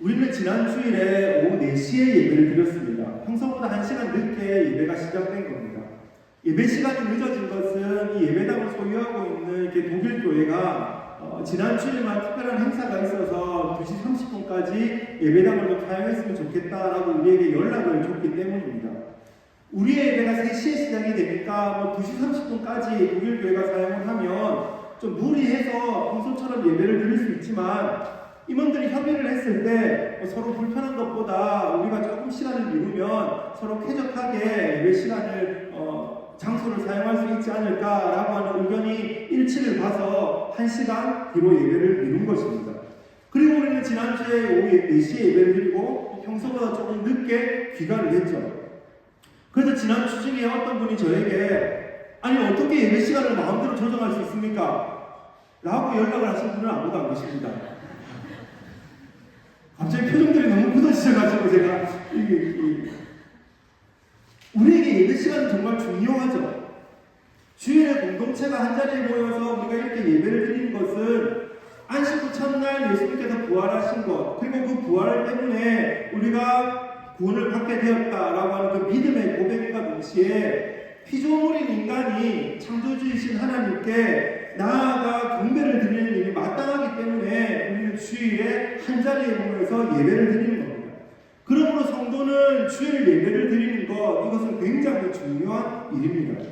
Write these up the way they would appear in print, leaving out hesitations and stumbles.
우리는 지난 주일에 오후 4시에 예배를 드렸습니다. 평소보다 1시간 늦게 예배가 시작된 겁니다. 예배 시간이 늦어진 것은 이 예배당을 소유하고 있는 이렇게 독일 교회가 지난 주일만 특별한 행사가 있어서 2시 30분까지 예배당을 좀 사용했으면 좋겠다라고 우리에게 연락을 줬기 때문입니다. 우리의 예배가 3시에 시작이 되니까 2시 30분까지 독일 교회가 사용을 하면 좀 무리해서 평소처럼 예배를 드릴 수 있지만 임원들이 협의를 했을 때 서로 불편한 것보다 우리가 조금 시간을 미루면 서로 쾌적하게 예배 시간을 장소를 사용할 수 있지 않을까라고 하는 의견이 일치를 봐서 1시간 뒤로 예배를 미룬 것입니다. 그리고 우리는 지난주에 오후 4시에 예배를 드리고 평소보다 조금 늦게 귀가를 했죠. 그래서 지난주 중에 어떤 분이 저에게 아니 어떻게 예배 시간을 마음대로 조정할 수 있습니까? 라고 연락을 하신 분은 아무도 안 계십니다. 갑자기 표정들이 너무 굳어지셔가지고 제가 우리에게 예배 시간은 정말 중요하죠. 주일에 공동체가 한자리에 모여서 우리가 이렇게 예배를 드리는 것은 안식 후 첫날 예수님께서 부활하신 것, 그리고 그 부활 때문에 우리가 구원을 받게 되었다라고 하는 그 믿음의 고백과 동시에 피조물인 인간이 창조주이신 하나님께 나아가 경배를 드리는 일이 마땅하기 때문에 우리는 주일에 한자리에 모여서 예배를 드리는 겁니다. 그러므로 성도는 주일 예배를 드리는 것, 이것은 굉장히 중요한 일입니다.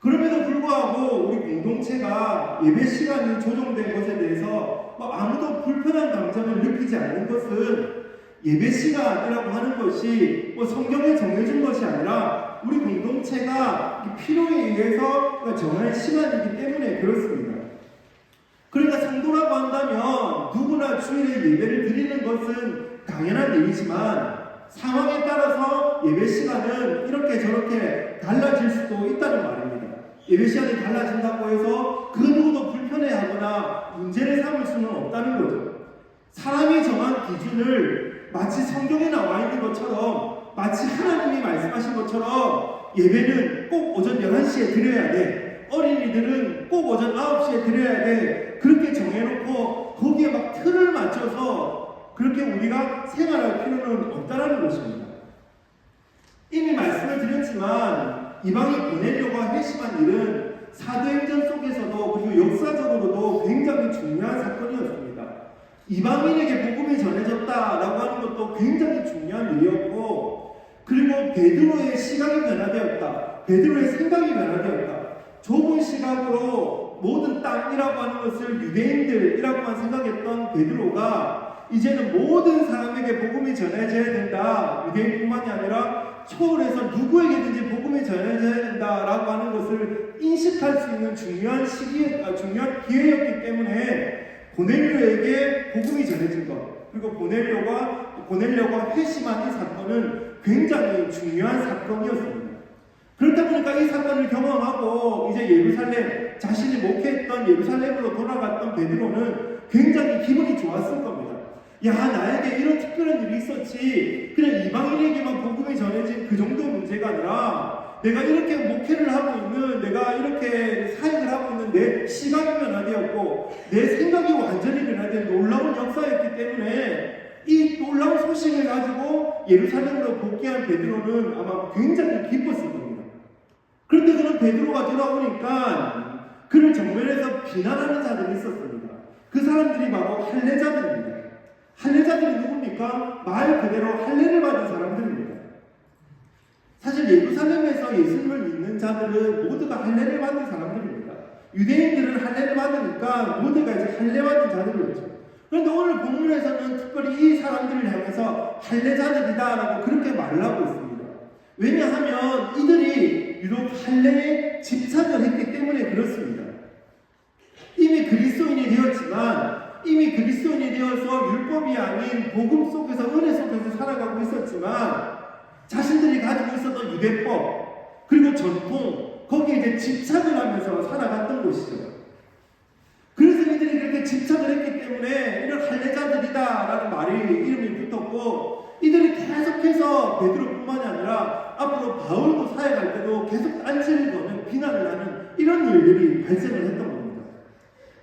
그럼에도 불구하고 우리 공동체가 예배 시간이 조정된 것에 대해서 아무도 불편한 감정을 느끼지 않는 것은 예배 시간이라고 하는 것이 성경에 정해준 것이 아니라 우리 공동체가 필요에 의해서 정할 시간이기 때문에 그렇습니다. 그러니까 성도라고 한다면 누구나 주일에 예배를 드리는 것은 당연한 일이지만 상황에 따라서 예배 시간은 이렇게 저렇게 달라질 수도 있다는 말입니다. 예배 시간이 달라진다고 해서 그 누구도 불편해하거나 문제를 삼을 수는 없다는 거죠. 사람이 정한 기준을 마치 성경에 나와 있는 것처럼, 마치 하나님이 말씀하신 것처럼 예배는 꼭 오전 11시에 드려야 돼, 어린이들은 꼭 오전 9시에 드려야 돼, 그렇게 정해놓고 거기에 막 틀을 맞춰서 그렇게 우리가 생활할 필요는 없다는 것입니다. 이미 말씀을 드렸지만 이방인 보내려고 회심한 일은 사도행전 속에서도 그리고 역사적으로도 굉장히 중요한 사건이었습니다. 이방인에게 복음이 전해졌다라고 하는 것도 굉장히 중요한 일이었고, 그리고 베드로의 시각이 변화되었다, 베드로의 생각이 변화되었다. 좁은 시각으로 모든 땅이라고 하는 것을 유대인들이라고만 생각했던 베드로가 이제는 모든 사람에게 복음이 전해져야 된다, 유대인뿐만이 아니라 초월해서 누구에게든지 복음이 전해져야 된다라고 하는 것을 인식할 수 있는 중요한 중요한 기회였기 때문에 고넬료에게 복음이 전해진 것, 그리고 고넬료가 회심한 이 사건은 굉장히 중요한 사건이었습니다. 그렇다 보니까 이 사건을 경험하고 이제 예루살렘, 자신이 목회했던 예루살렘으로 돌아갔던 베드로는 굉장히 기분이 좋았을 겁니다. 야, 나에게 이런 특별한 일이 있었지, 그냥 이방인에게만 복음이 전해진 그 정도 문제가 아니라 내가 이렇게 목회를 하고 있는, 내가 이렇게 사역을 하고 있는 내 시각이 변화되었고 내 생각이 완전히 변화된 놀라운 역사였기 때문에 이 놀라운 소식을 가지고 예루살렘으로 복귀한 베드로는 아마 굉장히 기뻤을 겁니다. 그런데 그런 베드로가 돌아오니까 그를 정면에서 비난하는 자들이 있었습니다. 그 사람들이 바로 할례자들입니다. 할례자들이 누굽니까? 말 그대로 할례를 받은 사람들입니다. 사실 예루살렘에서 예수님을 믿는 자들은 모두가 할례를 받은 사람들입니다. 유대인들은 할례를 받으니까 모두가 이제 할례 받은 자들이었죠. 그런데 오늘 본문에서는 특별히 이 사람들을 향해서 할례자들이다라고 그렇게 말을 하고 있습니다. 왜냐하면 이들이 유독 할례에 집착을 했기 때문에 그렇습니다. 이미 그리스도인이 되었지만, 이미 그리스도인이 되어서 율법이 아닌 복음 속에서, 은혜 속에서 살아가고 있었지만 자신들이 가지고 있었던 유대법 그리고 전통, 거기에 이제 집착을 하면서 살아갔던 것이죠. 그래서 이들이 그렇게 집착을 했기 때문에 이런 할례자들이다라는 말이 이름이 붙었고, 이들이 계속해서 베드로뿐만이 아니라 앞으로 바울도 사역할 때도 계속 딴지를 거는, 비난을 하는 이런 일들이 발생을 했던 겁니다.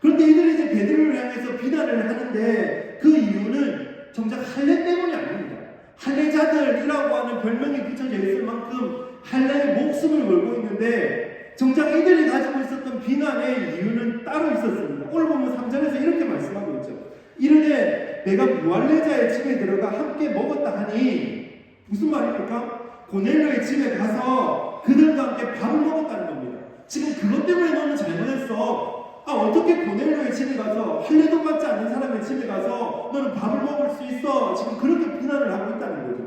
그런데 이들이 이제 베드로를 향해서 비난을 하는데 그 이유는 정작 할례 만큼 할례의 목숨을 걸고 있는데 정작 이들이 가지고 있었던 비난의 이유는 따로 있었습니다. 오늘 보면 3절에서 이렇게 말씀하고 있죠. 이르되 내가 무할례자의 집에 들어가 함께 먹었다 하니 무슨 말입니까? 고넬료의 집에 가서 그들과 함께 밥을 먹었다는 겁니다. 지금 그것 때문에 너는 잘못했어. 어떻게 고넬료의 집에 가서 할례도 받지 않는 사람의 집에 가서 너는 밥을 먹을 수 있어? 지금 그렇게 비난을 하고 있다는 거죠.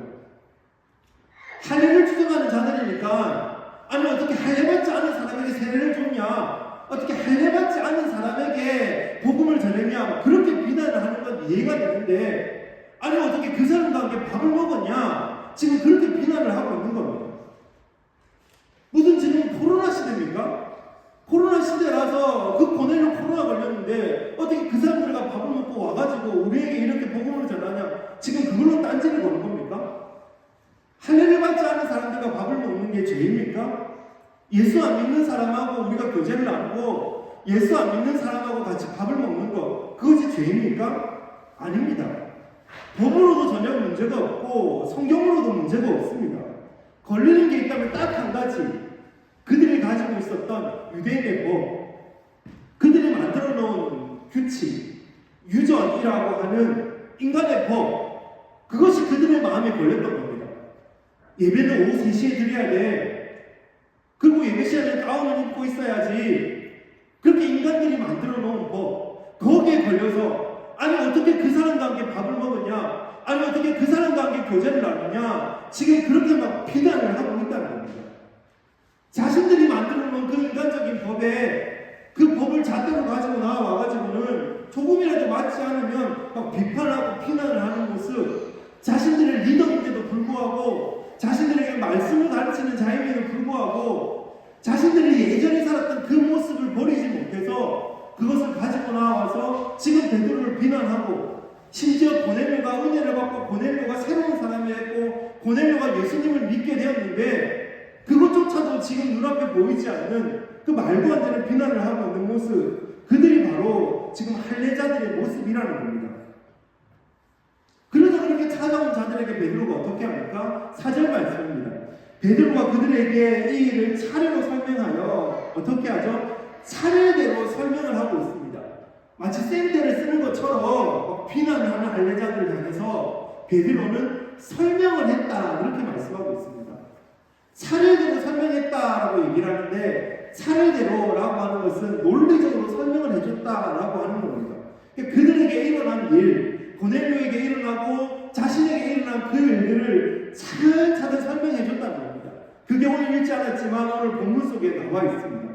할례를 주장하는 자들이니까 아니 어떻게 할례받지 않은 사람에게 세례를 줬냐? 어떻게 할례받지 않은 사람에게 복음을 전했냐? 그렇게 비난을 하는 건 이해가 되는데 아니 어떻게 그 사람과 함께 밥을 먹었냐? 지금 그렇게 비난을 하고 있는 겁니다. 무슨 지금 코로나 시대입니까? 코로나 시대라서 그 고넬료 코로나 걸렸는데 어떻게 그 사람들과 밥을 먹고 와가지고 우리에게 이렇게 복음을 전하냐? 지금 그걸로 딴지를 거는 겁니까? 할례를 받지 않은 사람들과 밥을 먹는 게 죄입니까? 예수 안 믿는 사람하고 우리가 교제를 나누고 예수 안 믿는 사람하고 같이 밥을 먹는 거 그것이 죄입니까? 아닙니다. 법으로도 전혀 문제가 없고 성경으로도 문제가 없습니다. 걸리는 게 있다면 딱 한 가지, 그들이 가지고 있었던 유대인의 법, 그들이 만들어 놓은 규칙, 유전이라고 하는 인간의 법, 그것이 그들의 마음에 걸렸던 겁니다. 예배는 오후 3시에 드려야 돼. 그리고 예배 시간에 가운을 입고 있어야지. 그렇게 인간들이 만들어 놓은 법, 거기에 걸려서 아니 어떻게 그 사람과 함께 밥을 먹으냐? 아니 어떻게 그 사람과 함께 교제를 나누냐? 지금 그렇게 막 비난을 하고 있다는 겁니다. 자신들이 만들어 놓은 그 인간적인 법에 그 법을 잣대로 가지고 나와가지고는 조금이라도 맞지 않으면 막 비판하고 비난을 하는 모습, 자신들의 리더인데도 불구하고 자신들에게 말씀을 가르치는 자임에도 불구하고 자신들이 예전에 살았던 그 모습을 버리지 못해서 그것을 가지고 나와서 지금 베드로를 비난하고 심지어 고넬료가 은혜를 받고 고넬료가 새로운 사람이 했고 고넬료가 예수님을 믿게 되었는데 그것조차도 지금 눈앞에 보이지 않는 그 말도 안 되는 비난을 하고 있는 모습, 그들이 바로 지금 할례자들의 모습이라는 겁니다. 그래서 그렇게 찾아온 자들에게 베드로가 어떻게 합니까? 4절 말씀입니다. 베드로가 그들에게 이 일을 차례로 설명하여 어떻게 하죠? 차례대로 설명을 하고 있습니다. 마치 생떼를 쓰는 것처럼 비난하는 할례자들을 향해서 베드로는 설명을 했다 이렇게 말씀하고 있습니다. 차례대로 설명했다라고 얘기를 하는데 차례대로라고 하는 것은 논리적으로 설명을 해줬다라고 하는 겁니다. 그들에게 일어난 일, 고넬료에게 일어나고 자신에게 일어난 그 일들을 차근차근 설명해 줬다는 겁니다. 그게 오늘 읽지 않았지만 오늘 본문 속에 나와 있습니다.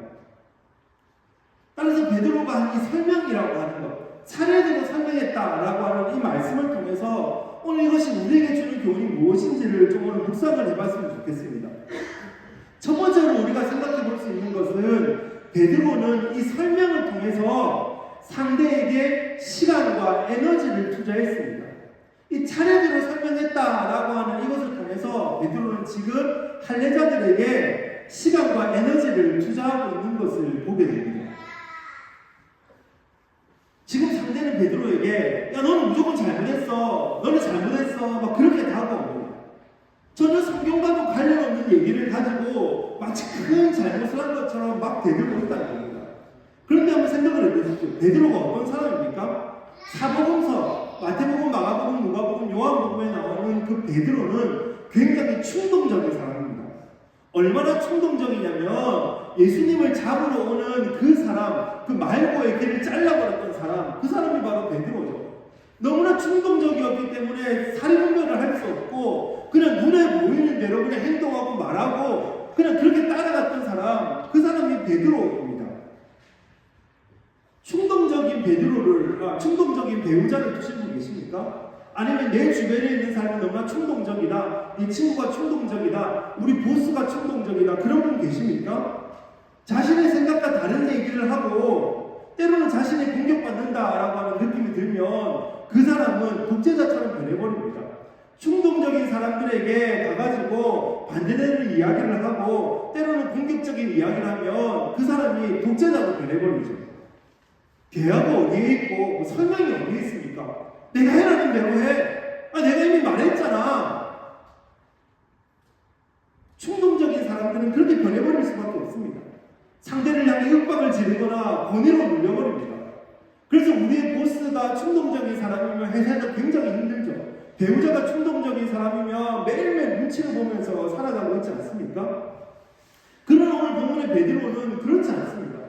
따라서 베드로가 한 이 설명이라고 하는 것, 차례대로 설명했다라고 하는 이 말씀을 통해서 오늘 이것이 우리에게 주는 교훈이 무엇인지를 좀 오늘 묵상을 해봤으면 좋겠습니다. 첫 번째로 우리가 생각해 볼 수 있는 것은 베드로는 이 설명을 통해서 상대에게 시간과 에너지를 투자했습니다. 이 차례대로 설명했다라고 하는 이것을 통해서 베드로는 지금 할례자들에게 시간과 에너지를 투자하고 있는 것을 보게 됩니다. 지금 상대는 베드로에게 야 너는 무조건 잘못했어, 너는 잘못했어 막 그렇게 다가옵니다. 전혀 성경과도 관련 없는 얘기를 가지고 마치 큰 잘못을 한 것처럼 막 대들고 있다는 겁니다. 그런데 한번 생각을 해보십시오. 베드로가 어떤 사람입니까? 사복음서, 마태복음, 마가복음, 누가복음, 요한복음에 나오는 그 베드로는 굉장히 충동적인 사람입니다. 얼마나 충동적이냐면 예수님을 잡으러 오는 그 사람, 그 말고의 길을 잘라버렸던 사람, 그 사람이 바로 베드로죠. 너무나 충동적이었기 때문에 사리분별을 할 수 없고 그냥 눈에 보이는 대로 그냥 행동하고 말하고 그냥 그렇게 따라갔던 사람, 그 사람이 베드로입니다. 충동적인 베드로를, 충동적인 배우자를 두신 분 계십니까? 아니면 내 주변에 있는 사람이 너무나 충동적이다, 네 친구가 충동적이다, 우리 보스가 충동적이다, 그런 분 계십니까? 자신의 생각과 다른 얘기를 하고 때로는 자신이 공격받는다라고 하는 느낌이 들면 그 사람은 독재자처럼 변해버립니다. 충동적인 사람들에게 가가지고 반대되는 이야기를 하고 때로는 공격적인 이야기를 하면 그 사람이 독재자로 변해버리죠. 계약이 어디에 있고 뭐 설명이 어디에 있습니까? 내가 해라는 대로 해. 내가 이미 말했잖아. 사람들은 그렇게 변해버릴 수밖에 없습니다. 상대를 향해 윽박을 지르거나 권위로 눌려버립니다. 그래서 우리의 보스가 충동적인 사람이면 회사에서 굉장히 힘들죠. 배우자가 충동적인 사람이면 매일매일 눈치를 보면서 살아가고 있지 않습니까? 그러나 오늘 본문의 베드로는 그렇지 않습니다.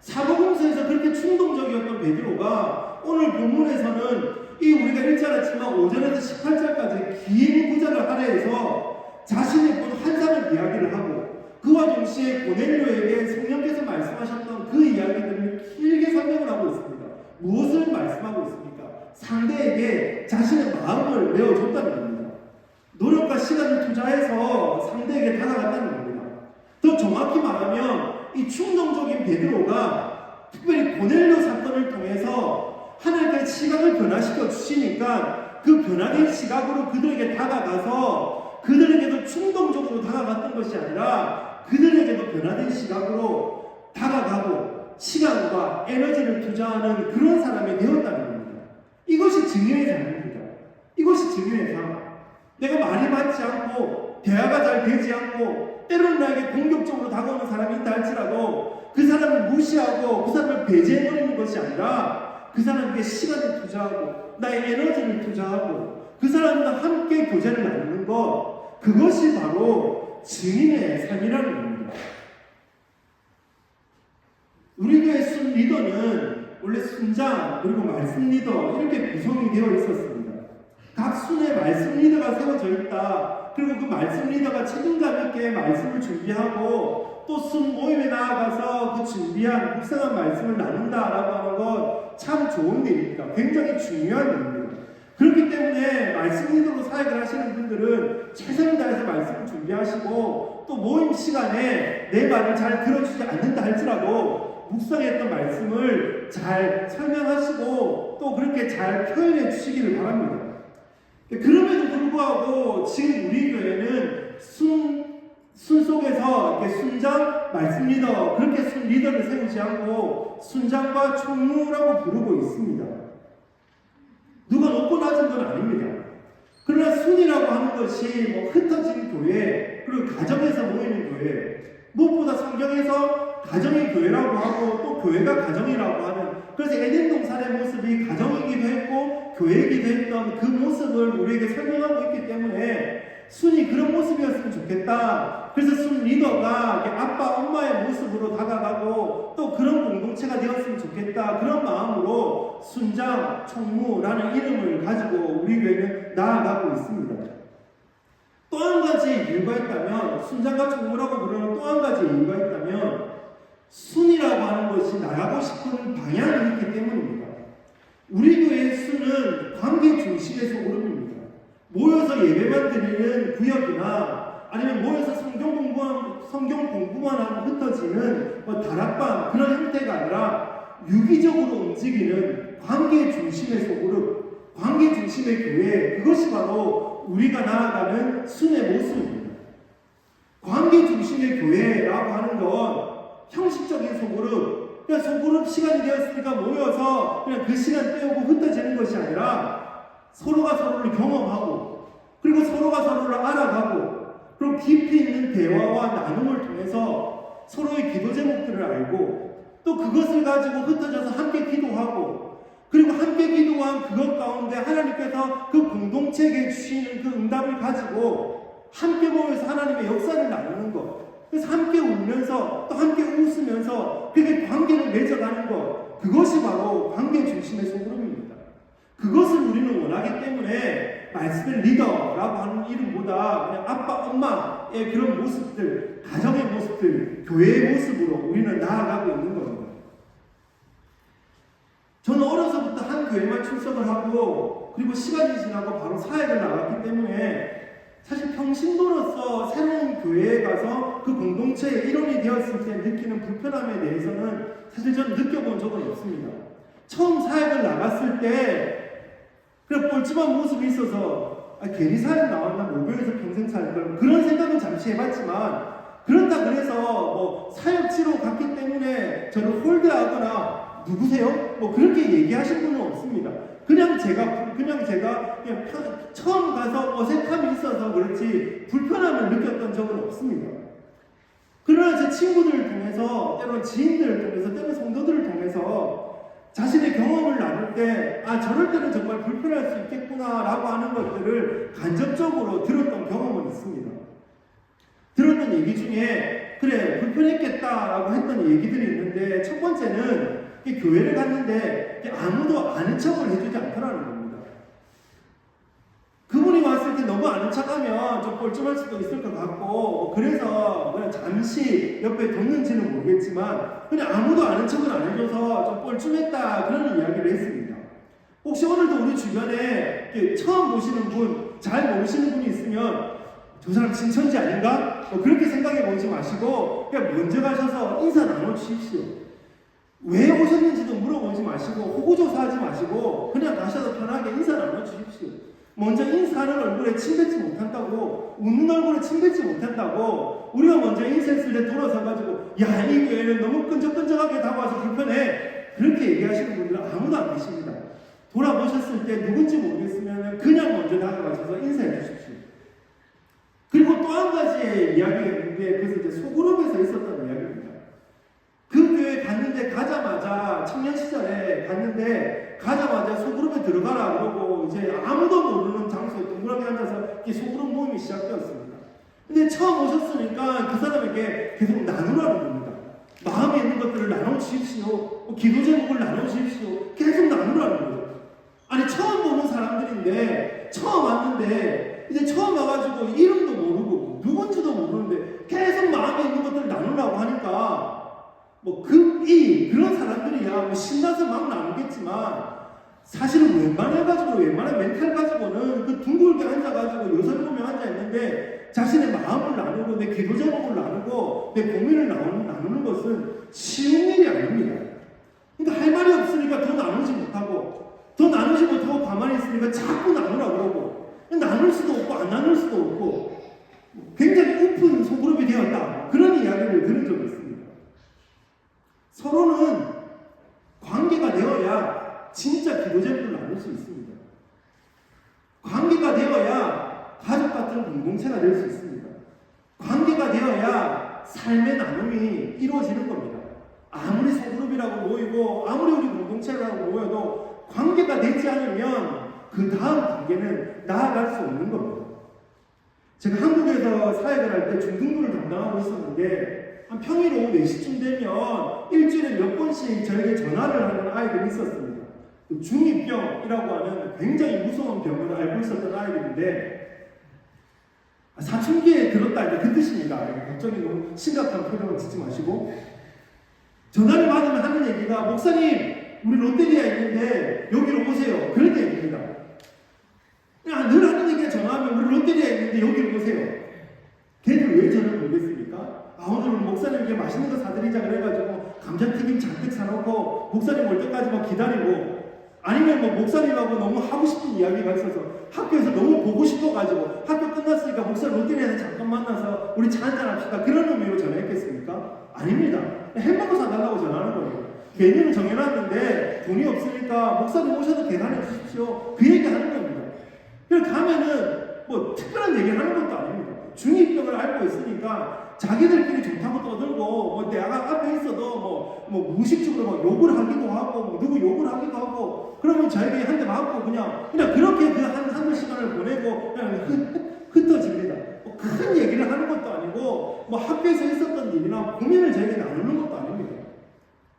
사복음서에서 그렇게 충동적이었던 베드로가 오늘 본문에서는 이 우리가 읽지 않았지만 5절에서 18절까지 긴 구절을 할애해서 자신의 본 환상을 이야기를 하고 그와 동시에 고넬료에게 성령께서 말씀하셨던 그 이야기들을 길게 설명을 하고 있습니다. 무엇을 말씀하고 있습니까? 상대에게 자신의 마음을 내어줬다는 겁니다. 노력과 시간을 투자해서 상대에게 다가갔다는 겁니다. 더 정확히 말하면 이 충동적인 베드로가 특별히 고넬료 사건을 통해서 하나님의 시각을 변화시켜 주시니까 그 변화된 시각으로 그들에게 다가가서 그들에게도 충동적으로 다가갔던 것이 아니라 그들에게도 변화된 시각으로 다가가고 시간과 에너지를 투자하는 그런 사람이 되었다는 겁니다. 이것이 증인의 삶입니다. 이것이 증인의 삶. 내가 말이 맞지 않고 대화가 잘 되지 않고 때로는 나에게 공격적으로 다가오는 사람이 있다 할지라도 그 사람을 무시하고 그 사람을 배제해버리는 것이 아니라 그 사람에게 시간을 투자하고 나의 에너지를 투자하고 그 사람과 함께 교제를 나누는 것, 그것이 바로 증인의 삶이라는 겁니다. 우리 교회 순 리더는 원래 순장 그리고 말씀 리더 이렇게 구성이 되어 있었습니다. 각 순에 말씀 리더가 세워져 있다. 그리고 그 말씀 리더가 책임감 있게 말씀을 준비하고 또 순 모임에 나아가서 그 준비한 묵상한 말씀을 나눈다라고 하는 건 참 좋은 일입니다. 굉장히 중요한 일입니다. 그렇기 때문에 말씀 리더로 사역을 하시는 분들은 최선을 다해서 말씀을 준비하시고 또 모임 시간에 내 말을 잘 들어주지 않는다 할지라도 묵상했던 말씀을 잘 설명하시고 또 그렇게 잘 표현해 주시기를 바랍니다. 그럼에도 불구하고 지금 우리 교회는 순 속에서 이렇게 순장, 말씀 리더, 그렇게 순 리더를 세우지 않고 순장과 총무라고 부르고 있습니다. 누가 높고 낮은 건 아닙니다. 그러나 순이라고 하는 것이 뭐 흩어진 교회, 그리고 가정에서 모이는 교회, 무엇보다 성경에서 가정이 교회라고 하고 또 교회가 가정이라고 하는, 그래서 에덴 동산의 모습이 가정이기도 했고 교회이기도 했던 그 모습을 우리에게 설명하고 있기 때문에 순이 그런 모습이었으면 좋겠다. 그래서 순 리더가 아빠, 엄마의 모습으로 다가가고 또 그런 공동체가 되었으면 좋겠다. 그런 마음으로 순장, 총무라는 이름을 가지고 우리 교회는 나아가고 있습니다. 또 한 가지 이유가 있다면, 순장과 총무라고 부르는 또 한 가지 이유가 있다면 순이라고 하는 것이 나가고 싶은 방향이 있기 때문입니다. 우리 교회의 순은 관계 중심의 소그룹입니다. 모여서 예배만 드리는 구역이나 아니면 모여서 성경 공부만 하고 흩어지는 다락방 그런 형태가 아니라 유기적으로 움직이는 관계 중심의 소그룹, 관계 중심의 교회, 그것이 바로 우리가 나아가는 순의 모습입니다. 관계 중심의 교회라고 하는 건 형식적인 소그룹, 그냥 소그룹 시간이 되었으니까 모여서 그냥 그 시간 때우고 흩어지는 것이 아니라 서로가 서로를 경험하고 그리고 서로가 서로를 알아가고 그리고 깊이 있는 대화와 나눔을 통해서 서로의 기도 제목들을 알고 또 그것을 가지고 흩어져서 함께 기도하고 그리고 함께 기도한 그것 가운데 하나님께서 그 공동체에게 주시는 그 응답을 가지고 함께 모여서 하나님의 역사를 나누는 것, 그래서 함께 울면서 또 함께 웃으면서 그렇게 관계를 맺어가는 것, 그것이 바로 관계 중심의 소그룹입니다. 그것을 우리는 원하기 때문에 말씀의 리더라고 하는 이름보다 그냥 아빠, 엄마의 그런 모습들, 가정의 모습들, 교회의 모습으로 우리는 나아가고 있는 겁니다. 저는 어려서부터 한 교회만 출석을 하고 그리고 시간이 지나고 바로 사역을 나갔기 때문에 사실 평신도로서 새로운 교회에 가서 그 공동체의 일원이 되었을 때 느끼는 불편함에 대해서는 사실 저는 느껴본 적은 없습니다. 처음 사역을 나갔을 때 그냥 뻘쭘한 모습이 있어서 괜히 사역 나왔나 모교에서 평생 살 걸 그런 생각은 잠시 해봤지만 그렇다 그래서 뭐 사역지로 갔기 때문에 저를 홀대하거나 누구세요? 뭐 그렇게 얘기하신 분은 없습니다. 그냥 제가 그냥 처음 가서 어색함이 있어서 그렇지 불편함을 느꼈던 적은 없습니다. 그러나 제 친구들을 통해서, 때로는 지인들을 통해서, 때로는 성도들을 통해서 자신의 경험을 나눌 때, 아, 저럴 때는 정말 불편할 수 있겠구나라고 하는 것들을 간접적으로 들었던 경험은 있습니다. 들었던 얘기 중에, 그래, 불편했겠다라고 했던 얘기들이 있는데, 첫 번째는 교회를 갔는데 아무도 아는 척을 해주지 않더라는 겁니다. 그분이 왔을 때 너무 아는 척하면 좀 뻘쭘할 수도 있을 것 같고, 그래서 그냥 잠시 옆에 뒀는지는 모르겠지만 그냥 아무도 아는 척을 안 해줘서 좀 뻘쭘했다, 그런 이야기를 했습니다. 혹시 오늘도 우리 주변에 처음 보시는 분, 잘 모르시는 분이 있으면 저 사람 진천지 아닌가? 그렇게 생각해 보지 마시고 그냥 먼저 가셔서 인사 나눠주십시오. 왜 오셨는지도 물어보지 마시고 호구조사하지 마시고 그냥 가셔서 편하게 인사 나눠주십시오. 먼저 인사하는 얼굴에 침 뱉지 못한다고, 웃는 얼굴에 침 뱉지 못한다고 우리가 먼저 인사했을 때 돌아서가지고 야, 이 교회는 너무 끈적끈적하게 다가와서 불편해, 그렇게 얘기하시는 분들은 아무도 안 계십니다. 돌아보셨을 때 누군지 모르겠으면 그냥 먼저 다가가셔서 인사해 주십시오. 그리고 또 한 가지의 이야기가 있는데, 그것은 이제 소그룹에서 있었던 이야기입니다. 그 교회에 갔는데 가자마자, 청년 시절에 갔는데 가자마자 소그룹에 들어가라 그러고 이제 아무도 모르는 장소에 동그랗게 앉아서 이 소그룹 모임이 시작되었습니다. 근데 처음 오셨으니까 그 사람에게 계속 나누라는 겁니다. 마음에 있는 것들을 나눠주십시오. 기도 제목을 나눠주십시오. 계속 나누라는 거예요. 아니, 처음 보는 사람들인데, 처음 왔는데 이제 처음 와가지고 이름도 모르고 누군지도 모르는데 계속 마음에 있는 것들을 나누려고 하니까 그런 사람들이야 신나서 막 나누겠지만, 사실은 웬만한 멘탈 가지고는 그 둥글게 앉아가지고 여섯 명 앉아있는데 자신의 마음을 나누고 내 기도 제목을 나누고 내 고민을 나누는 것은 쉬운 일이 아닙니다. 그러니까 할 말이 없으니까 더 나누지 못하고 가만히 있으니까 자꾸 나누라고 그러고, 나눌 수도 없고 안 나눌 수도 없고 굉장히 오픈 소그룹이 되었다, 그런 이야기를 들은 적이 있습니다. 서로는 관계가 되어야 진짜 기도 제목을 나눌 수 있습니다. 관계가 되어야 가족 같은 공동체가 될 수 있습니다. 관계가 되어야 삶의 나눔이 이루어지는 겁니다. 아무리 소그룹이라고 모이고 아무리 우리 공동체라고 모여도 관계가 되지 않으면 그 다음 단계는 나아갈 수 없는 겁니다. 제가 한국에서 사역을 할 때 중등부를 담당하고 있었는데, 한 평일 오후 4시쯤 되면 일주일에 몇 번씩 저에게 전화를 하는 아이들이 있었습니다. 중2병이라고 하는 굉장히 무서운 병을 앓고 있었던 아이들인데, 사춘기에 들었다, 이제 그 뜻입니다. 갑자기 너무 심각한 표정을 짓지 마시고, 전화를 받으면 하는 얘기가, 목사님, 우리 롯데리아에 있는데 여기로 오세요, 그런 얘기입니다. 그냥 늘 하는 얘기가, 전화하면 우리 롯데리아에 있는데 여기로 오세요. 걔들 왜 저를 모르겠습니까? 오늘 목사님께 맛있는 거 사드리자 그래가지고 감자튀김 잔뜩 사놓고 목사님 올 때까지 막 기다리고, 아니면 목사님하고 너무 하고 싶은 이야기가 있어서 학교에서 너무 보고 싶어가지고 학교 끝났으니까 목사님 롯데리아에서 잠깐 만나서 우리 차 한잔 합시다, 그런 의미로 전화했겠습니까? 아닙니다. 햄버거 사달라고 전화하는 거예요. 메뉴는 정해놨는데 돈이 없으니까 목사님 오셔도 계산해 주십시오, 그 얘기 하는 겁니다. 그래서 가면은 특별한 얘기를 하는 것도 아닙니다. 중2병을 앓고 있으니까 자기들끼리 좋다고 떠들고, 내가 앞에 있어도 무의식적으로 막 욕을 하기도 하고, 누구 욕을 하기도 하고, 그러면 저에게 한 대 맞고 그냥 그렇게 그 한두 시간을 보내고 그냥 흩어집니다. 큰 얘기를 하는 것도 아니고, 학교에서 있었던 일이나 고민을 저에게 나누는 것도 아닙니다.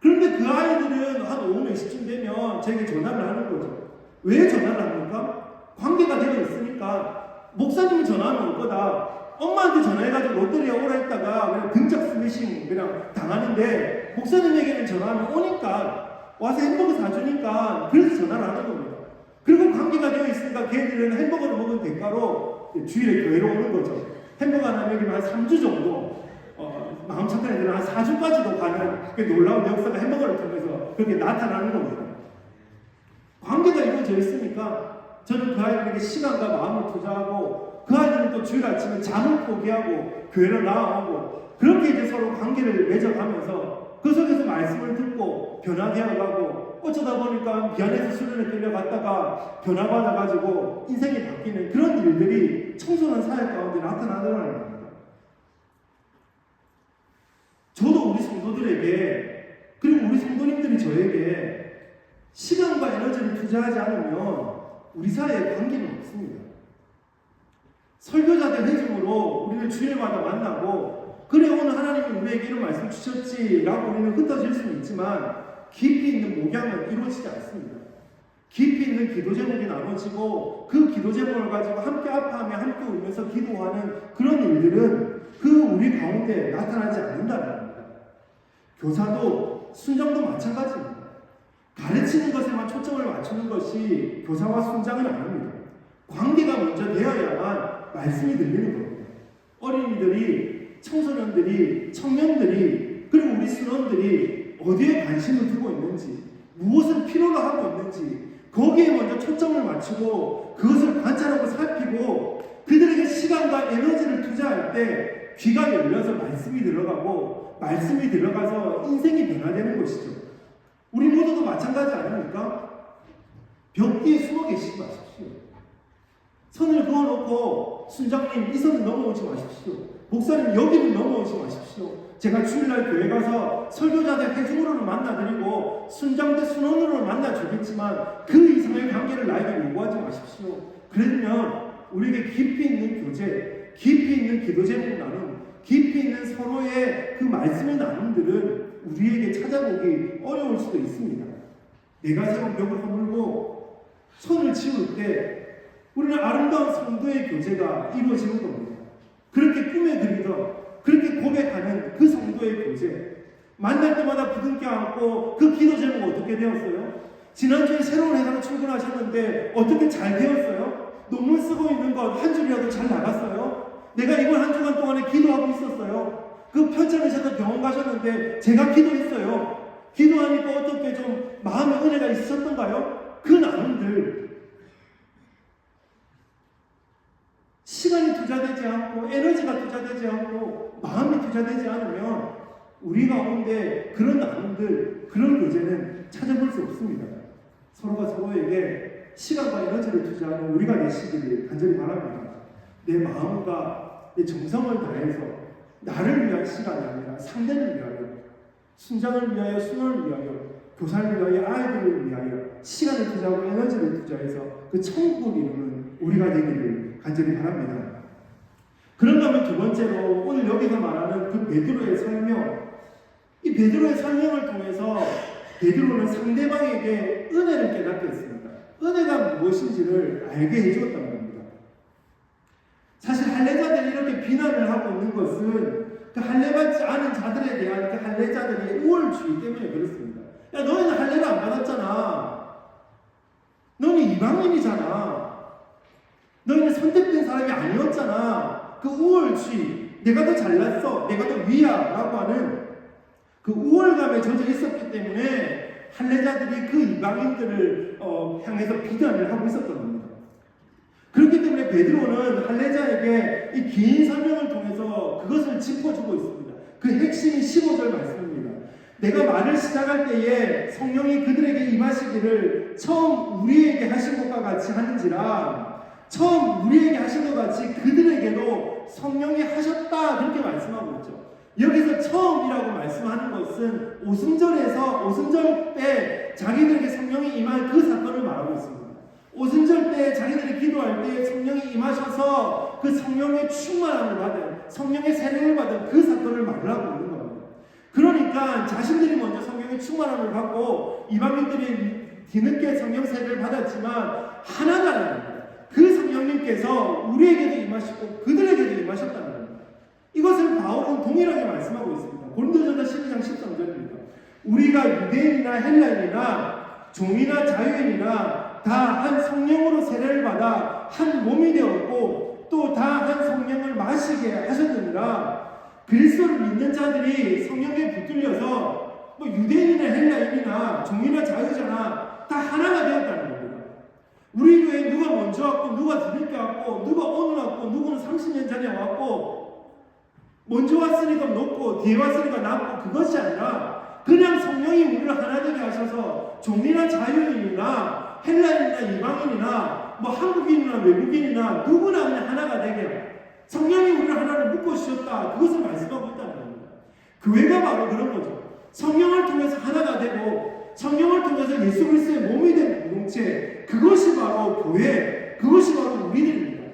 그런데 그 아이들은 한 오후 4시쯤 되면 저에게 전화를 하는 거죠. 왜 전화를 합니까? 관계가 되어 있으니까. 목사님이 전화하면 올 거다. 엄마한테 전화해가지고 롯데리아 오라 했다가 그냥 등짝 스매싱 그냥 당하는데, 목사님에게는 전화하면 오니까, 와서 햄버거 사주니까, 그래서 전화를 하는 겁니다. 그리고 관계가 되어 있으니까 걔들은 햄버거를 먹은 대가로 주일에 교회로 오는 거죠. 햄버거 하나 먹이면 한 3주 정도, 마음 착한 애들은 한 4주까지도 가는 그 놀라운 역사가 햄버거를 통해서 그렇게 나타나는 겁니다. 관계가 이루어져 있으니까 저는 그 아이들에게 시간과 마음을 투자하고, 그 아이들은 또 주일 아침에 잠을 포기하고 교회를 나와오고, 그렇게 이제 서로 관계를 맺어가면서 그 속에서 말씀을 듣고 변화되어가고, 어쩌다 보니까 미안해서 수련회 끌려갔다가 변화받아가지고 인생이 바뀌는 그런 일들이 청소년 사역 가운데 나타나더라는 겁니다. 여러분들에게 그리고 우리 성도님들이 저에게 시간과 에너지를 투자하지 않으면 우리 사이에 관계는 없습니다. 설교자들 회중으로 우리는 주일마다 만나고 그래 오늘 하나님이 우리에게 이런 말씀 주셨지라고 우리는 흩어질 수는 있지만 깊이 있는 목양은 이루어지지 않습니다. 깊이 있는 기도 제목이 나눠지고 그 기도 제목을 가지고 함께 아파하며 함께 울면서 기도하는 그런 일들은 그 우리 가운데 나타나지 않는다는 겁니다. 교사도 순장도 마찬가지입니다. 가르치는 것에만 초점을 맞추는 것이 교사와 순장은 아닙니다. 관계가 먼저 되어야만 말씀이 들리는 겁니다. 어린이들이, 청소년들이, 청년들이 그리고 우리 신원들이 어디에 관심을 두고 있는지 무엇을 필요로 하고 있는지 거기에 먼저 초점을 맞추고 그것을 관찰하고 살피고 그들에게 시간과 에너지를 투자할 때 귀가 열려서 말씀이 들어가고 말씀이 들어가서 인생이 변화되는 것이죠. 우리 모두도 마찬가지 아닙니까? 벽 뒤에 숨어 계시지 마십시오. 선을 그어놓고 순장님 이 선을 넘어오지 마십시오. 목사님 여기를 넘어오지 마십시오. 제가 주일날 교회 가서 설교자들 회중으로는 만나드리고 순장대 순원으로는 만나주겠지만 그 이상의 관계를 나에게 요구하지 마십시오. 그러면 우리에게 깊이 있는 교제, 깊이 있는 기도 제목 나눔, 깊이 있는 서로의 그 말씀의 나눔들은 우리에게 찾아보기 어려울 수도 있습니다. 내가 세운 벽을 허물고 손을 치울 때 우리는 아름다운 성도의 교제가 이루어지는 겁니다. 그렇게 꿈에 그리던 그렇게 고백하는 그 성도의 교제 만날 때마다 부둥켜 안고 그 기도 제목 어떻게 되었어요? 지난주에 새로운 회사로 출근하셨는데 어떻게 잘 되었어요? 논문 쓰고 있는 것 한 줄이라도 잘 나갔어요? 내가 이번 한 주간 동안에 기도하고 있었어요. 그 편찮으셔서 병원 가셨는데 제가 기도했어요. 기도하니까 어떻게 좀 마음의 은혜가 있으셨던가요? 그 나눔들 시간이 투자되지 않고 에너지가 투자되지 않고 마음이 투자되지 않으면 우리 가운데 그런 나눔들 그런 교제는 찾아볼 수 없습니다. 서로가 서로에게 시간과 에너지를 투자하는 우리가 되시기를 간절히 바랍니다. 내 마음과 내 정성을 다해서 나를 위한 시간이 아니라 상대를 위하여 순장을 위하여 순원을 위하여 교사를 위하여 아이들을 위하여 시간을 투자하고 에너지를 투자해서 그 천국을 이루는 우리가 되기를 간절히 바랍니다. 그런가 하면 두 번째로 오늘 여기서 말하는 그 베드로의 설명, 이 베드로의 설명을 통해서 베드로는 상대방에게 은혜를 깨닫게 했습니다. 은혜가 무엇인지를 알게 해주었다는 겁니다. 사실 할례자들이 이렇게 비난을 하고 있는 것은 그 할례받지 않은 자들에 대한 그 할례자들의 우월주의 때문에 그렇습니다. 야, 너희는 할례를 안 받았잖아. 너는 이방인이잖아. 너희는 선택된 사람이 아니었잖아. 그 우월주의, 내가 더 잘났어, 내가 더 위야 라고 하는 그 우월감에 젖어 있었기 때문에 할례자들이 그 이방인들을 향해서 비난을 하고 있었던 겁니다. 그렇기 때문에 베드로는 할례자에게 이 긴 설명을 통해서 그것을 짚어주고 있습니다. 그 핵심이 15절 말씀입니다. 내가 말을 시작할 때에 성령이 그들에게 임하시기를 처음 우리에게 하신 것과 같이 하는지라 처음 우리에게 하신 것 같이 그들에게도 성령이 하셨다 그렇게 말씀하고 있죠. 여기서 처음이라고 말씀하는 것은 오순절 때 자기들에게 성령이 임한 그 사건을 말하고 있습니다. 오순절 때 자기들이 기도할 때 성령이 임하셔서 그 성령의 충만함을 받은 성령의 세례를 받은 그 사건을 말하고 있는 겁니다. 그러니까 자신들이 먼저 성령의 충만함을 받고 이방인들이 뒤늦게 성령 세례를 받았지만 하나가 아닙니다. 그 성령님께서 우리에게도 임하시고 그들에게도 임하셨다는 겁니다. 이것을 바울은 동일하게 말씀하고 있습니다. 고린도전서 12장 13절입니다. 우리가 유대인이나 헬라인이나 종이나 자유인이나 다 한 성령으로 세례를 받아 한 몸이 되었고 또 다 한 성령을 마시게 하셨느니라. 그리스도를 믿는 자들이 성령에 붙들려서 뭐 유대인이나 헬라인이나 종이나 자유자나 다 하나가 되었다는 겁니다. 우리 교회에 누가 먼저 왔고 누가 뒤늦게 왔고 누가 오늘 왔고 누구는 30년 전에 왔고 먼저 왔으니까 높고 뒤에 왔으니까 낮고 그것이 아니라 그냥 성령이 우리를 하나 되게 하셔서 종이나 자유인이나 헬라인이나 이방인이나 뭐 한국인이나 외국인이나 누구나 그냥 하나가 되게 성령이 우리를 하나로 묶어주셨다. 그것을 말씀하고 있다는 겁니다. 교회가 바로 그런 거죠. 성령을 통해서 하나가 되고 성령을 통해서 예수 그리스도의 몸이 된 공동체, 그것이 바로 교회, 그것이 바로 우리들입니다.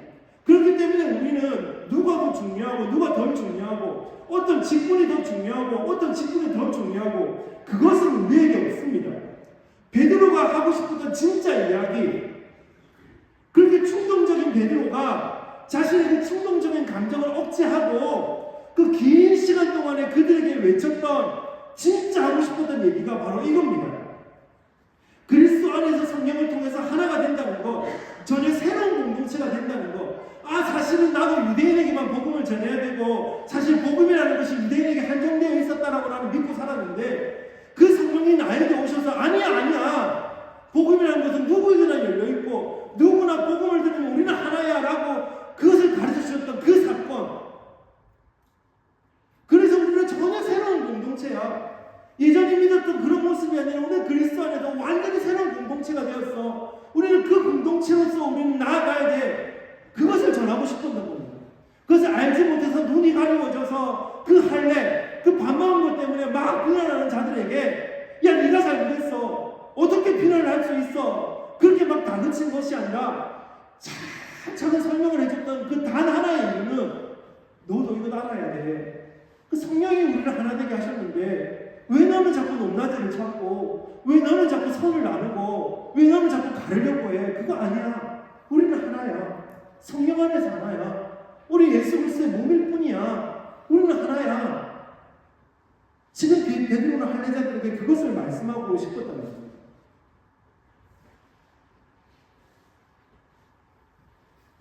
그렇기 때문에 우리는 누가 더 중요하고 누가 덜 중요하고 어떤 직분이 더 중요하고 어떤 직분이 더 중요하고 그것은 우리에게 없습니다. 베드로가 하고 싶었던 진짜 이야기, 그렇게 충동적인 베드로가 자신의 그 충동적인 감정을 억제하고 그 긴 시간 동안에 그들에게 외쳤던 진짜 하고 싶었던 얘기가 바로 이겁니다. 그리스도 안에서 성령을 통해서 하나가 된다는 것, 전혀 새로운 공동체가 된다는 것. 사실은 나도 유대인에게만 복음을 전해야 되고 사실 복음이라는 것이 유대인에게 한정되어 있었다라고 나는 믿고 살았는데 그 성령이 나에게 오셔서 아니야 복음이라는 것은 누구에게나 열려있고 누구나 복음을 들으면 우리는 하나야 라고 그것을 가르쳐 주셨던 그 사건. 그래서 우리는 전혀 새로운 공동체야. 예전에 믿었던 그런 모습이 아니라 오늘 그리스도 안에서 완전히 새로운 공동체가 되었어. 우리는 그 공동체로서 우리는 나아가야 돼. 그것을 전하고 싶었던 겁니다. 그것을 알지 못해서 눈이 가리워져서 그 할례, 그 반박한 것 때문에 막 비난하는 자들에게 야 네가 잘못했어. 어떻게 비난을 할 수 있어. 그렇게 막 다그친 것이 아니라 차근차근 설명을 해줬던 그 단 하나의 이유는 너도 이거 알아야 돼. 그 성령이 우리를 하나 되게 하셨는데 왜 너는 자꾸 높낮이를 찾고 왜 너는 자꾸 선을 나누고 왜 너는 자꾸 가르려고 해. 그거 아니야. 우리는 하나야. 성령 안에서 하나야. 우리 예수 그리스도의 몸일 뿐이야. 우리는 하나야. 지금 베드로는 할례자들에게 그것을 말씀하고 싶었다는 거예요.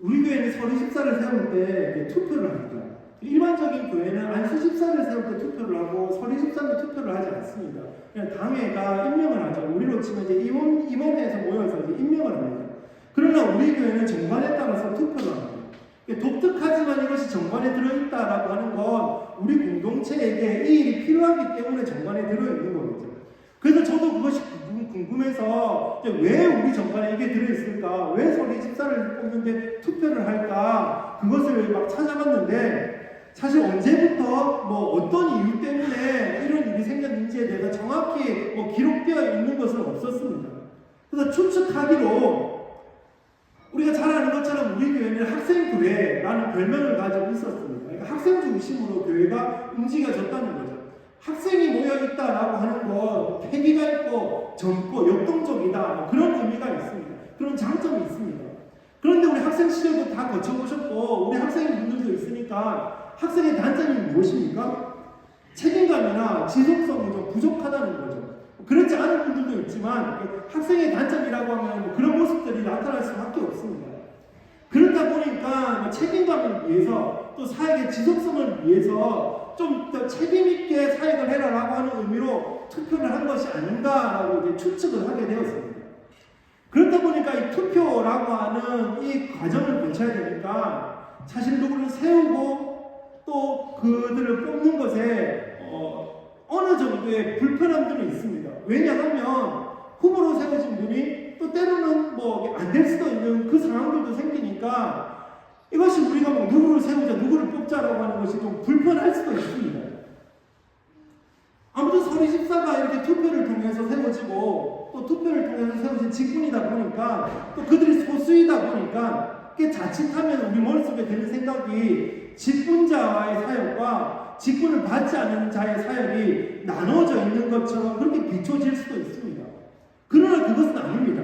우리 교회는 서리 집사를 세울 때 투표를 합니다. 일반적인 교회는 안수 집사를 세울 때 투표를 하고 서리 집사는 투표를 하지 않습니다. 그냥 당회가 임명을 하죠. 우리로 치면 이제 임원회에서 모여서 이제 임명을 합니다. 그러나 우리 교회는 정관에 따라서 투표를 합니다. 독특하지만 이것이 정관에 들어있다라고 하는 건 우리 공동체에게 이 일이 필요하기 때문에 정관에 들어있는 거겠죠. 그래서 저도 그것이 궁금해서 왜 우리 정관에 이게 들어있을까? 왜 서리 집사를 뽑는데 투표를 할까? 그것을 막 찾아봤는데 사실 언제부터 어떤 이유 때문에 이런 일이 생겼는지에 대해서 정확히 기록되어 있는 것은 없었습니다. 그래서 추측하기로 우리가 잘 아는 것처럼 우리 교회는 학생교회라는 별명을 가지고 있었습니다. 그러니까 학생 중심으로 교회가 움직여졌다는 거죠. 학생이 모여있다라고 하는 건 패기가 있고 젊고 역동적이다 그런 의미가 있습니다. 그런 장점이 있습니다. 그런데 우리 학생 시절도 다 거쳐보셨고 우리 학생분들도 있으니까 학생의 단점이 무엇입니까? 책임감이나 지속성이 좀 부족하다는 거죠. 그렇지 않은 분들도 있지만 학생의 단점이라고 하면 그런 모습들이 나타날 수밖에 없습니다. 그렇다 보니까 책임감을 위해서 또 사역의 지속성을 위해서 좀 더 책임있게 사역을 해라라고 하는 의미로 투표를 한 것이 아닌가라고 이제 추측을 하게 되었습니다. 그렇다 보니까 이 투표라고 하는 이 과정을 거쳐야 되니까 사실 누구를 세우고 또 그들을 뽑는 것에 어느 정도의 불편함들은 있습니다. 왜냐하면 후보로 세워진 분이 또 때로는 안 될 수도 있는 그 상황들도 생기니까 이것이 우리가 누구를 세우자, 누구를 뽑자라고 하는 것이 좀 불편할 수도 있습니다. 아무튼 서리 집사가 이렇게 투표를 통해서 세워지고 또 투표를 통해서 세워진 직분이다 보니까 또 그들이 소수이다 보니까 자칫하면 우리 머릿속에 드는 생각이 직분자와의 사역과 직분을 받지 않는 자의 사역이 나눠져 있는 것처럼 그렇게 비춰질 수도 있습니다. 그러나 그것은 아닙니다.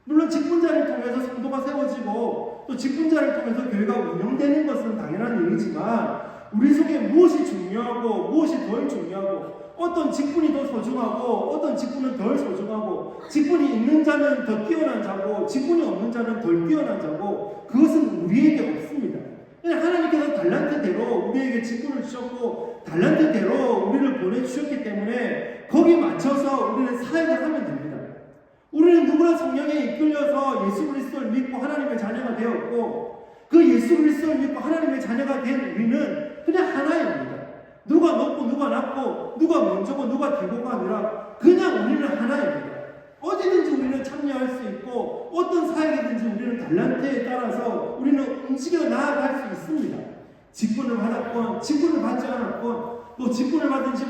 물론 직분자를 통해서 성도가 세워지고 또 직분자를 통해서 교회가 운영되는 것은 당연한 일이지만 우리 속에 무엇이 중요하고 무엇이 덜 중요하고 어떤 직분이 더 소중하고 어떤 직분은 덜 소중하고 직분이 있는 자는 더 뛰어난 자고 직분이 없는 자는 덜 뛰어난 자고 그것은 우리에게 없습니다. 하나님께서 달란트대로 우리에게 직분을 주셨고 달란트대로 우리를 보내주셨기 때문에 거기에 맞춰서 우리는 사역을 하면 됩니다. 우리는 누구나 성령에 이끌려서 예수 그리스도를 믿고 하나님의 자녀가 되었고 그 예수 그리스도를 믿고 하나님의 자녀가 된 우리는 그냥 하나입니다. 누가 높고 누가 낮고 누가 먼저고 누가 뒤고가 아니라 그냥 우리는 하나입니다. 어디든지 우리는 참여할 수 있고 어떤 사역이든지 우리는 달란트에 따라서 우리는 움직여 나아갈 수 있습니다. 직분을 받았건 직분을 받지 않았건 직분을 받은 지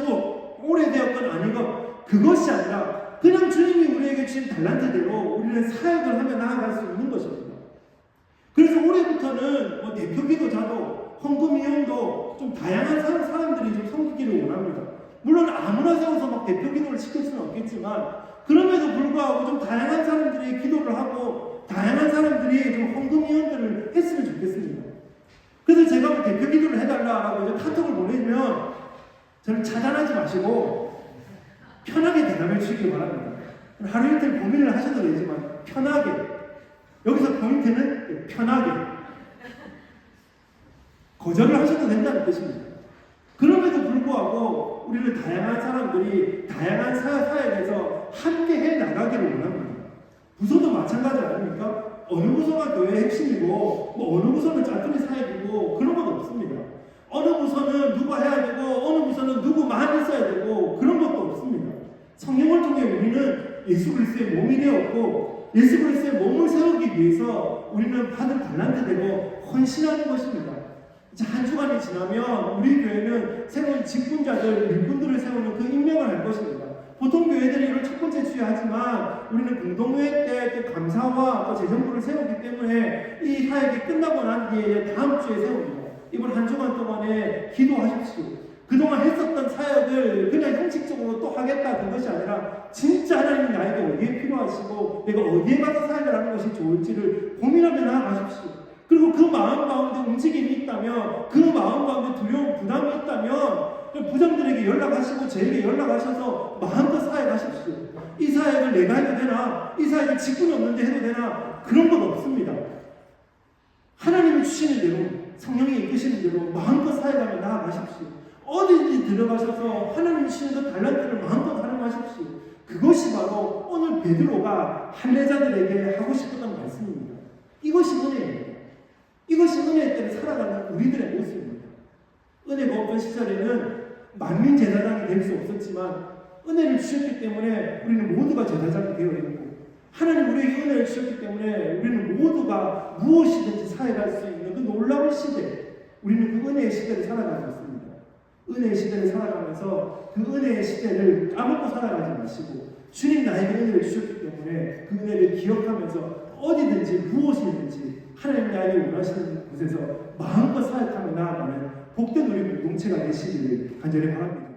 오래되었건 아니건 그것이 아니라 그냥 주님이 우리에게 주신 달란트대로 우리는 사역을 하며 나아갈 수 있는 것입니다. 그래서 올해부터는 뭐 대표 기도자도 헌금위원도 좀 다양한 사람들이 좀 섬기기를 원합니다. 물론 아무나 세워서 막 대표 기도를 시킬 수는 없겠지만 그럼에도 불구하고 좀 다양한 사람들이 기도를 하고 다양한 사람들이 좀 헌금위원들을 했으면 좋겠습니다. 그래서 제가 뭐 대표 기도를 해달라고 이제 카톡을 보내면 저를 차단하지 마시고 편하게 대답해 주시기 바랍니다. 하루 이틀 고민을 하셔도 되지만 편하게, 여기서 포인트는 편하게 거절을 하셔도 된다는 뜻입니다. 그럼에도 불구하고 우리는 다양한 사람들이 다양한 사역에서 함께 해 나가기를 원합니다. 부서도 마찬가지 아닙니까? 어느 부서가 교회의 핵심이고 뭐 어느 부서는 짝퉁이 사역이고 그런 건 없습니다. 어느 부서는 누가 해야 되고 어느 부서는 누구만 있어야 되고 그런 것도 없습니다. 성령을 통해 우리는 예수 그리스도의 몸이 되었고 예수 그리스도의 몸을 세우기 위해서 우리는 받은 달란트대로 헌신하는 것입니다. 이제 한 주간이 지나면 우리 교회는 새로운 직분자들, 일꾼들을 세우는 그 임명을 할 것입니다. 보통 교회들이 이걸 첫 번째 주에 하지만 우리는 공동회의 때 또 감사와 또 재정부를 세우기 때문에 이 사역이 끝나고 난 뒤에 다음 주에 세웁니다. 이번 한 주간 동안에 기도하십시오. 그동안 했었던 사역을 그냥 형식적으로 또 하겠다 그것이 아니라 진짜 하나님이 나에게 어디에 필요하시고 내가 어디에 가서 사역을 하는 것이 좋을지를 고민하며 나아가십시오. 그리고 그 마음 가운데 움직임이 있다면 그 마음 가운데 두려움, 부담이 있다면 부장들에게 연락하시고 저에게 연락하셔서 마음껏 사역하십시오. 이 사역을 내가 해도 되나? 이 사역을 직분이 없는데 해도 되나? 그런 건 없습니다. 하나님이 주시는 대로 성령이 이끄시는 대로 마음껏 사역하며 나아가십시오. 어디든지 들어가셔서 하나님이 주시는 그 달란트를 마음껏 활용하십시오. 그것이 바로 오늘 베드로가 할례자들에게 하고 싶었던 말씀입니다. 이것이 은혜입니다. 이것이 은혜의 때를 살아가는 우리들의 모습입니다. 은혜가 없던 시절에는 만민 제사장이 될 수 없었지만 은혜를 주셨기 때문에 우리는 모두가 제사장이 되어 있고 하나님 우리에게 은혜를 주셨기 때문에 우리는 모두가 무엇이든지 사역할 수 있는 그 놀라운 시대, 우리는 그 은혜의 시대를 살아가고 있습니다. 은혜의 시대를 살아가면서 그 은혜의 시대를 까먹고 살아가지 마시고 주님 나에게 은혜를 주셨기 때문에 그 은혜를 기억하면서 어디든지 무엇이든지 하나님 나에게 원하시는 곳에서 마음껏 사역하며 나아가는 복된 우리 공동체가 되시기를 간절히 바랍니다.